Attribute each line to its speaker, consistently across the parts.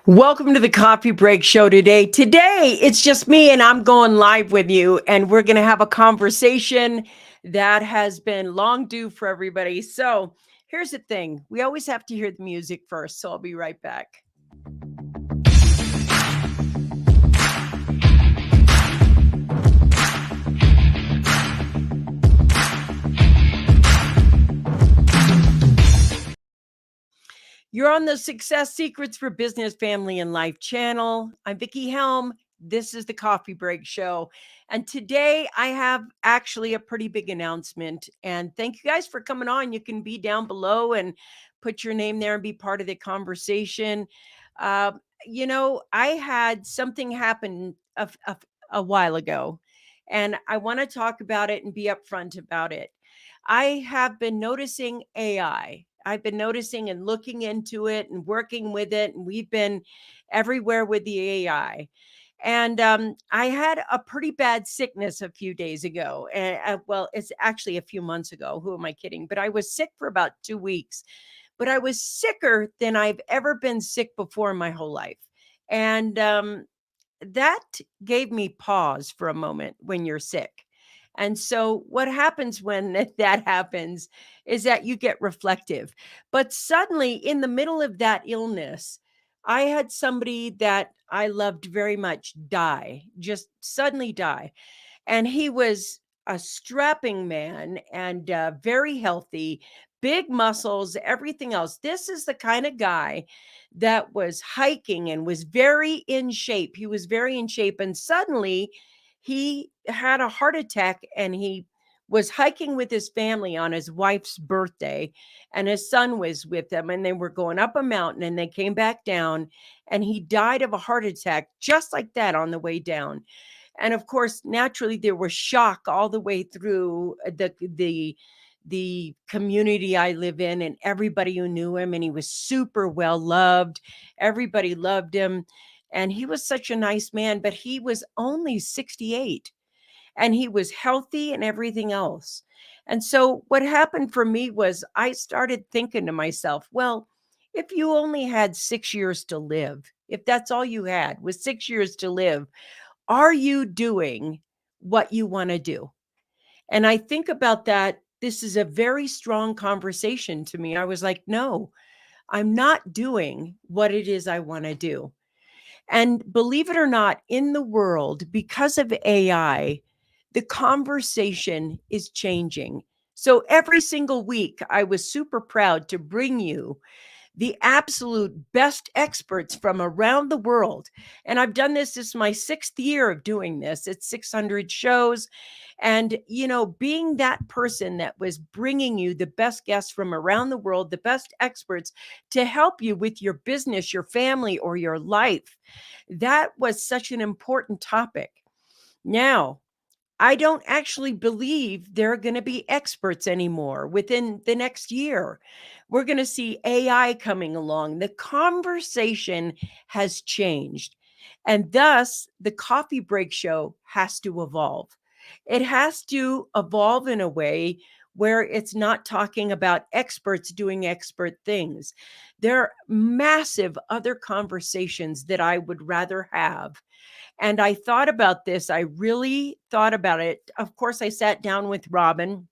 Speaker 1: Welcome to the Coffee Break Show today. Today, it's just me and I'm going live with you, and we're going to have a conversation that has been long due for everybody. So, here's the thing, we always have to hear the music first. So, I'll be right back. You're on the Success Secrets for Business, Family, and Life channel. I'm Vicki Helm. This is the Coffee Break Show. And today I have actually a pretty big announcement. And thank you guys for coming on. You can be down below and put your name there and be part of the conversation. Uh, I had something happen a while ago, and I want to talk about it and be upfront about it. I have been noticing AI. I've been noticing and looking into it and working with it, and we've been everywhere with the AI. And I had a pretty bad sickness a few days ago. Well, it's actually a few months ago. Who am I kidding? But I was sick for about 2 weeks. But I was sicker than I've ever been sick before in my whole life. And that gave me pause for a moment when you're sick. And so, what happens when that happens is that you get reflective. But suddenly, in the middle of that illness, I had somebody that I loved very much die, just suddenly die. And he was a strapping man and very healthy, big muscles, everything else. This is the kind of guy that was hiking and was very in shape. He was very in shape. And suddenly he had a heart attack, and he was hiking with his family on his wife's birthday, and his son was with them, and they were going up a mountain, and they came back down, and he died of a heart attack just like that on the way down. And of course, naturally, there was shock all the way through the community I live in, and everybody who knew him. And he was super well loved. Everybody loved him, and he was such a nice man. But he was only 68, and he was healthy and everything else. And so, what happened for me was I started thinking to myself, well, if you only had 6 years to live, if that's all you had was 6 years to live, are you doing what you want to do? And I think about that. This is a very strong conversation to me. I was like, no, I'm not doing what it is I want to do. And believe it or not, in the world, because of AI, the conversation is changing. So every single week, I was super proud to bring you the absolute best experts from around the world. And I've done this is my 6th year of doing this. It's 600 shows. And, being that person that was bringing you the best guests from around the world, the best experts to help you with your business, your family, or your life, that was such an important topic. Now, I don't actually believe there are going to be experts anymore within the next year. We're going to see AI coming along. The conversation has changed. And thus, the coffee break show has to evolve. It has to evolve in a way where it's not talking about experts doing expert things. There are massive other conversations that I would rather have, and I thought about this. I really thought about it. Of course, I sat down with Robin.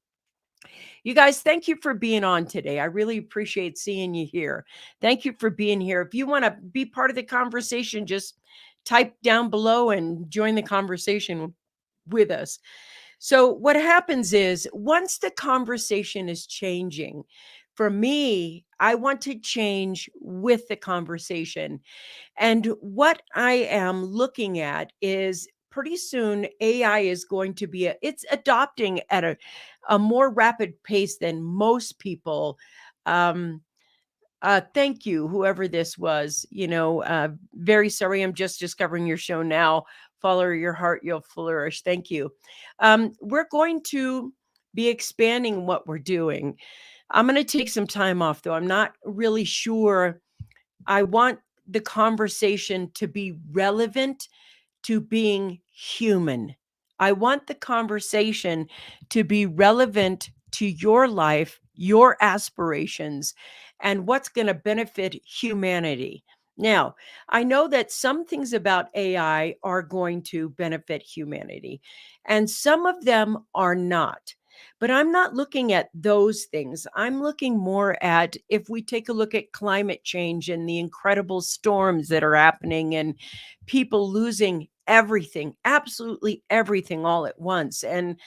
Speaker 1: You guys, thank you for being on today. I really appreciate seeing you here. Thank you for being here. If you want to be part of the conversation, just type down below and join the conversation with us. So, what happens is once the conversation is changing, for me, I want to change with the conversation. And what I am looking at is pretty soon AI is going to be it's adopting at a more rapid pace than most people. Um, Thank you, whoever this was. Very sorry, I'm just discovering your show now. Follow your heart, you'll flourish. Thank you. We're going to be expanding what we're doing. I'm going to take some time off, though. I'm not really sure. I want the conversation to be relevant to being human. I want the conversation to be relevant to your life, your aspirations, and what's going to benefit humanity. Now, I know that some things about AI are going to benefit humanity, and some of them are not. But I'm not looking at those things. I'm looking more at if we take a look at climate change and the incredible storms that are happening and people losing everything, absolutely everything all at once. And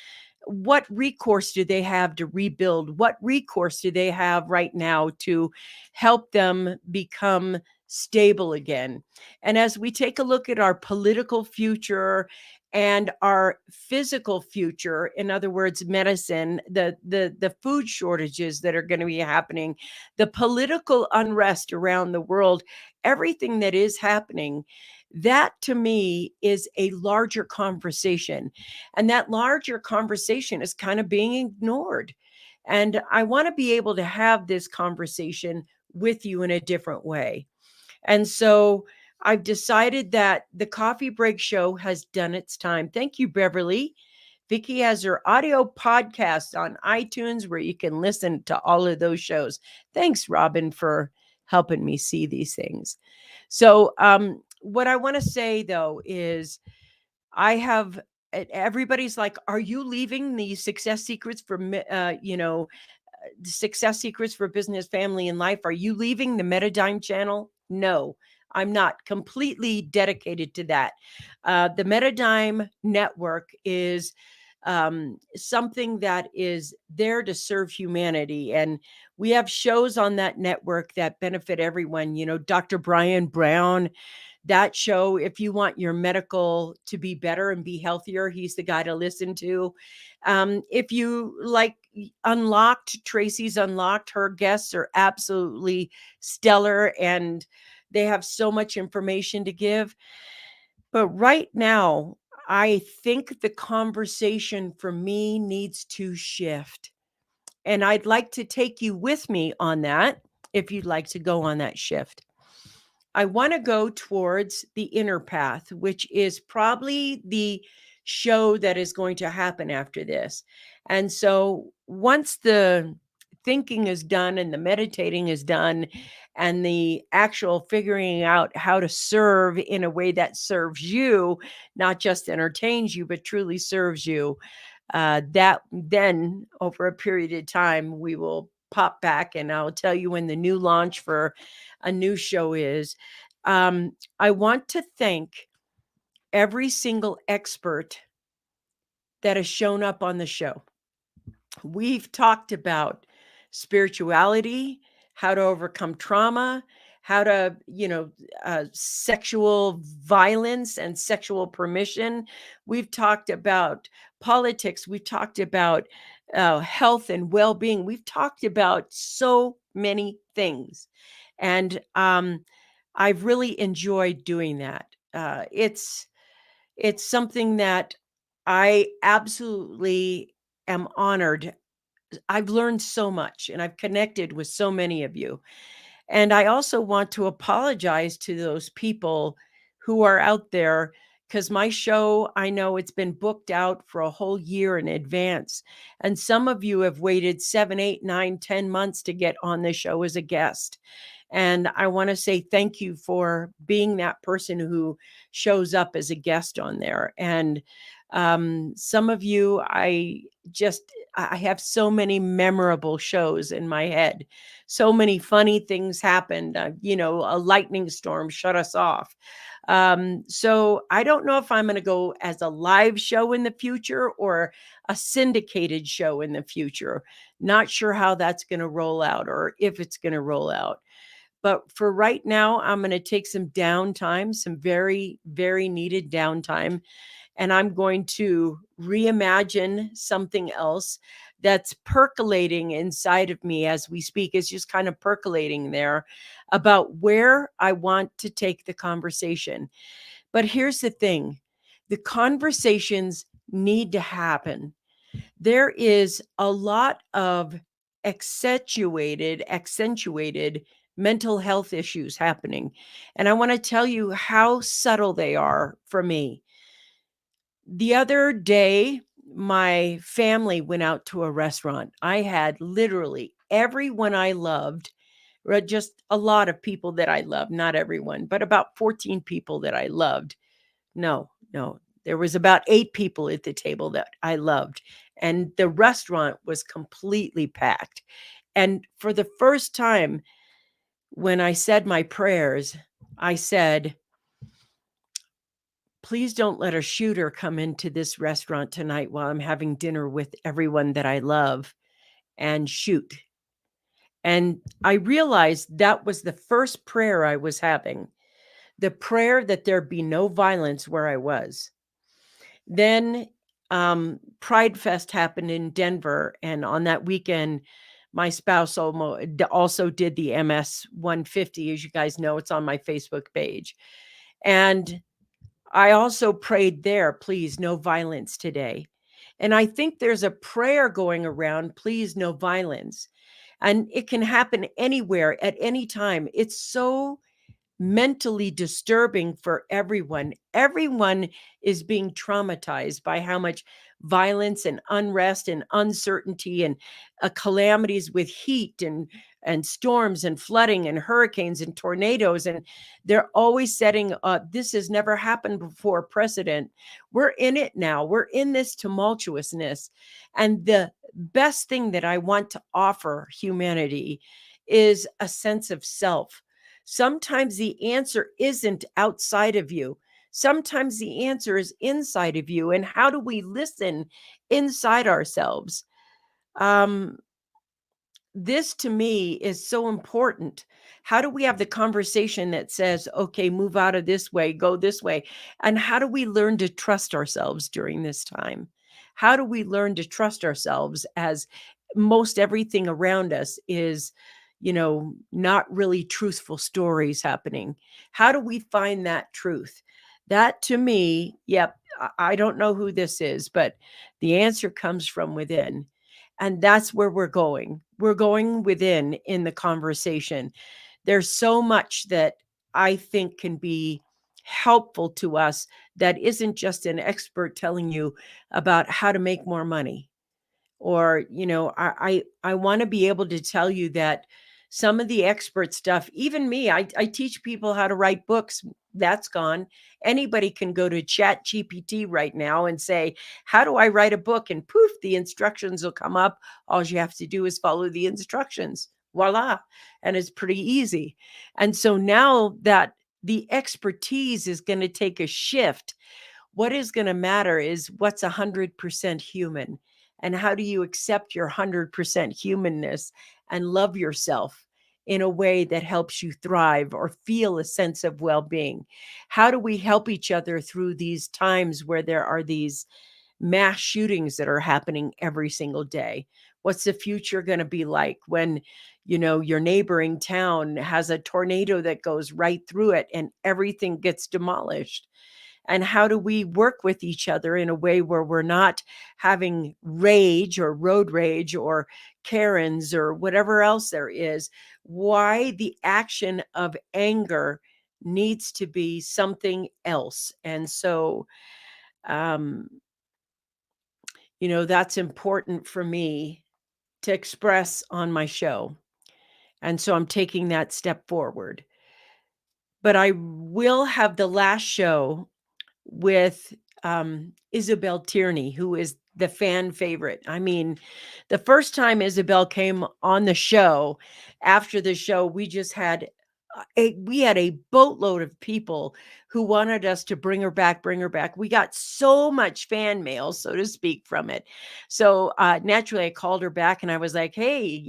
Speaker 1: what recourse do they have to rebuild? What recourse do they have right now to help them become stable again? And as we take a look at our political future and our physical future, in other words, medicine, the food shortages that are going to be happening, the political unrest around the world, everything that is happening, that to me is a larger conversation, and that larger conversation is kind of being ignored. And I want to be able to have this conversation with you in a different way. And so I've decided that the Coffee Break Show has done its time. Thank you, Beverly. Vicky has her audio podcast on iTunes where you can listen to all of those shows. Thanks, Robin, for helping me see these things. So, what I want to say though is I have everybody's like, "Are you leaving the success secrets for the success secrets for business, family, and life? Are you leaving the Metadime channel?" No, I'm not completely dedicated to that. The Metadime network is something that is there to serve humanity. And we have shows on that network that benefit everyone. Dr. Brian Brown, that show, if you want your medical to be better and be healthier, he's the guy to listen to. If you like Unlocked, Tracy's Unlocked, her guests are absolutely stellar and they have so much information to give. But right now, I think the conversation for me needs to shift. And I'd like to take you with me on that if you'd like to go on that shift. I want to go towards the inner path, which is probably the show that is going to happen after this. And so once the thinking is done and the meditating is done and the actual figuring out how to serve in a way that serves you, not just entertains you, but truly serves you, that then over a period of time, we will pop back and I'll tell you when the new launch for a new show is. I want to thank every single expert that has shown up on the show. We've talked about spirituality, how to overcome trauma, how to, sexual violence and sexual permission. We've talked about politics. We've talked about health and well being. We've talked about so many things. And I've really enjoyed doing that. It's something that I absolutely am honored. I've learned so much and I've connected with so many of you. And I also want to apologize to those people who are out there because my show, I know it's been booked out for a whole year in advance. And some of you have waited 7, 8, 9, 10 months to get on the show as a guest. And I want to say thank you for being that person who shows up as a guest on there. And some of you, I have so many memorable shows in my head. So many funny things happened. A lightning storm shut us off. So I don't know if I'm going to go as a live show in the future or a syndicated show in the future. Not sure how that's going to roll out or if it's going to roll out. But for right now, I'm going to take some downtime, some very, very needed downtime, and I'm going to reimagine something else that's percolating inside of me as we speak. It's just kind of percolating there about where I want to take the conversation. But here's the thing, the conversations need to happen. There is a lot of accentuated mental health issues happening. And I want to tell you how subtle they are for me. The other day, my family went out to a restaurant. I had literally everyone I loved or just a lot of people that I love, not everyone, but about 14 people that I loved. No, no, there was about 8 people at the table that I loved, and the restaurant was completely packed. And for the first time, when I said my prayers, I said, "Please don't let a shooter come into this restaurant tonight while I'm having dinner with everyone that I love and shoot." And I realized that was the first prayer I was having, the prayer that there be no violence where I was. Then, Pride Fest happened in Denver, and on that weekend, my spouse also did the MS 150. As you guys know, it's on my Facebook page. And I also prayed there, "Please, no violence today." And I think there's a prayer going around, "Please, no violence." And it can happen anywhere at any time. It's so mentally disturbing for everyone. Everyone is being traumatized by how much violence and unrest and uncertainty and calamities with heat and storms and flooding and hurricanes and tornadoes, and they're always setting this has never happened before precedent. We're in it now. We're in this tumultuousness, and the best thing that I want to offer humanity is a sense of self. Sometimes the answer isn't outside of you. Sometimes the answer is inside of you. And how do we listen inside ourselves? Um, this to me is so important. How do we have the conversation that says, okay, move out of this way, go this way? And how do we learn to trust ourselves during this time? How do we learn to trust ourselves as most everything around us is, not really truthful stories happening? How do we find that truth? That to me, yep, I don't know who this is, but the answer comes from within. And that's where we're going. We're going within in the conversation. There's so much that I think can be helpful to us that isn't just an expert telling you about how to make more money. Or, I want to be able to tell you that some of the expert stuff, even me, I teach people how to write books. That's gone. Anybody can go to Chat GPT right now and say, "How do I write a book?" And poof, the instructions will come up. All you have to do is follow the instructions. Voila. And it's pretty easy. And so now that the expertise is going to take a shift, what is going to matter is what's 100% human, and how do you accept your 100% humanness and love yourself in a way that helps you thrive or feel a sense of well-being? How do we help each other through these times where there are these mass shootings that are happening every single day? What's the future going to be like when your neighboring town has a tornado that goes right through it and everything gets demolished? And how do we work with each other in a way where we're not having rage or road rage or Karens or whatever else there is? Why the action of anger needs to be something else. And so, um, that's important for me to express on my show. And so I'm taking that step forward. But I will have the last show with Isabel Tierney, who is the fan favorite. I mean, the first time Isabel came on the show, after the show, we just had we had a boatload of people who wanted us to bring her back, bring her back. We got so much fan mail, so to speak, from it. So naturally, I called her back and I was like, "Hey,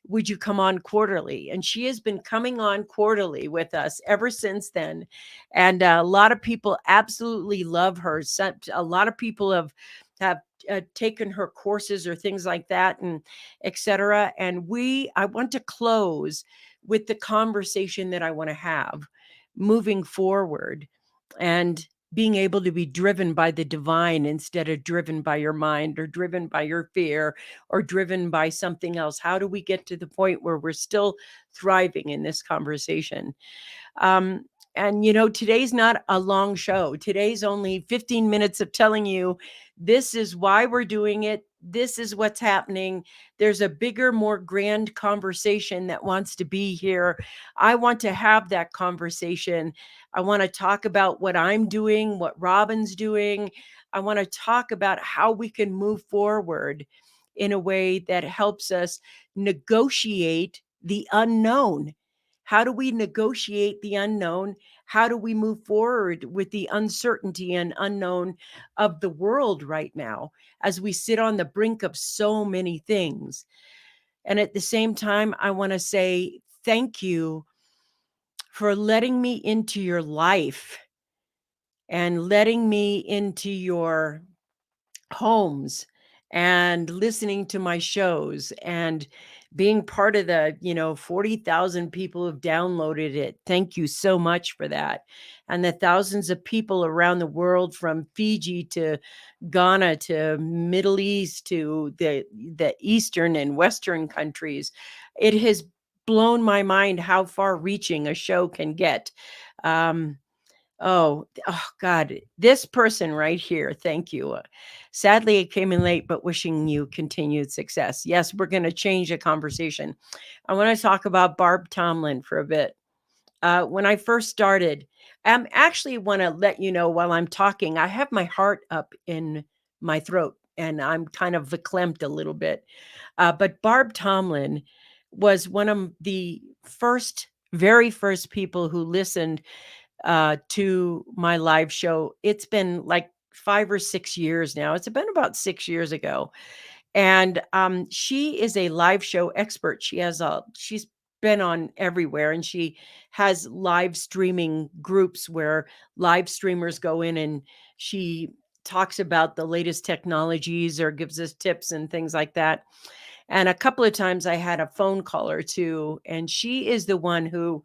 Speaker 1: would you come on quarterly?" And she has been coming on quarterly with us ever since then. And a lot of people absolutely love her. A lot of people have taken her courses or things like that, and etc. And I want to close with the conversation that I want to have moving forward, and being able to be driven by the divine instead of driven by your mind or driven by your fear or driven by something else. How do we get to the point where we're still thriving in this conversation? Um, and today's not a long show. Today's only 15 minutes of telling you This is why we're doing it. This is what's happening. There's a bigger, more grand conversation that wants to be here. I want to have that conversation. I want to talk about what I'm doing, what Robin's doing. I want to talk about how we can move forward in a way that helps us negotiate the unknown. How do we negotiate the unknown? How do we move forward with the uncertainty and unknown of the world right now as we sit on the brink of so many things? And at the same time, I want to say thank you for letting me into your life and letting me into your homes and listening to my shows and being part of the 40,000 people who've downloaded it. Thank you so much for that. And the thousands of people around the world, from Fiji to Ghana to Middle East to the eastern and western countries. It has blown my mind how far reaching a show can get. Oh God, this person right here. Thank you. Sadly, it came in late, but wishing you continued success. Yes, we're going to change the conversation. I want to talk about Barb Tomlin for a bit. When I first started, I actually want to let you know while I'm talking, I have my heart up in my throat and I'm kind of verklempt a little bit. But Barb Tomlin was one of the very first people who listened to my live show. It's been like 5 or 6 years now. It's been about 6 years ago. And she is a live show expert. She's been on everywhere, and she has live streaming groups where live streamers go in and she talks about the latest technologies or gives us tips and things like that. And a couple of times I had a phone call or two, and she is the one who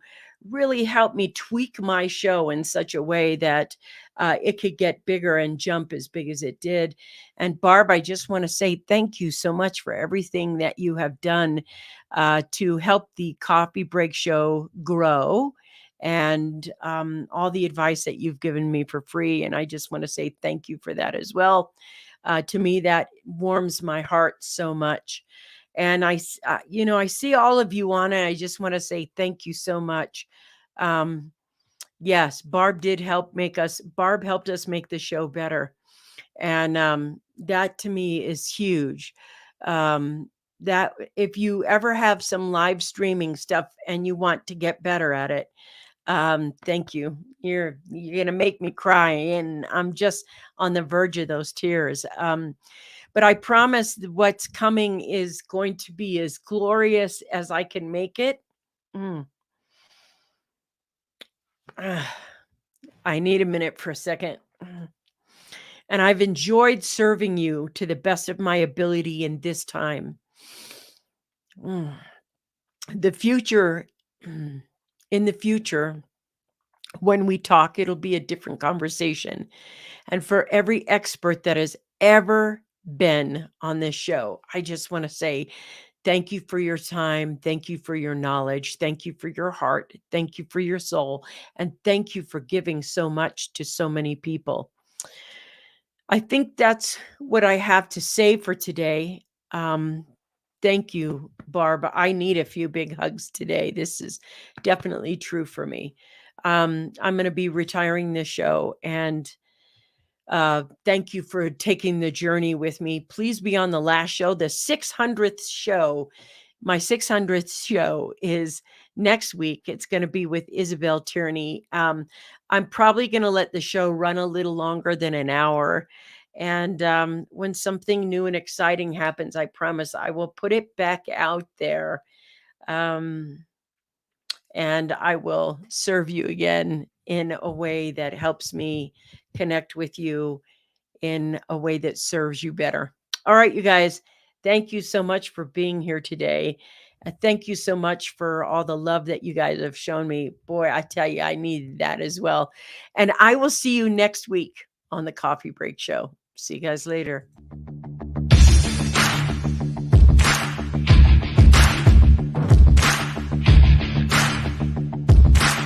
Speaker 1: really helped me tweak my show in such a way that it could get bigger and jump as big as it did. And Barb, I just want to say thank you so much for everything that you have done to help the Coffee Break Show grow, and all the advice that you've given me for free. And I just want to say thank you for that as well. To me, that warms my heart so much. And I see all of you on it. I just want to say thank you so much. Um, yes, Barb helped us make the show better. And that to me is huge. That if you ever have some live streaming stuff and you want to get better at it, thank you. You're gonna make me cry, and I'm just on the verge of those tears. But I promise what's coming is going to be as glorious as I can make it. Mm. Ah, I need a minute for a second. And I've enjoyed serving you to the best of my ability in this time. Mm. The future, in the future, when we talk, it'll be a different conversation. And for every expert that has ever been on this show, I just want to say thank you for your time. Thank you for your knowledge. Thank you for your heart. Thank you for your soul. And thank you for giving so much to so many people. I think that's what I have to say for today. Um, Thank you, Barb. I need a few big hugs today. This is definitely true for me. I'm going to be retiring this show, and thank you for taking the journey with me. Please be on the last show, the 600th show. My 600th show is next week. It's going to be with Isabel Tierney. I'm probably going to let the show run a little longer than an hour. And when something new and exciting happens, I promise I will put it back out there. Um, and I will serve you again in a way that helps me connect with you in a way that serves you better. All right, you guys, thank you so much for being here today. Thank you so much for all the love that you guys have shown me. Boy, I tell you, I needed that as well. And I will see you next week on the Coffee Break Show. See you guys later.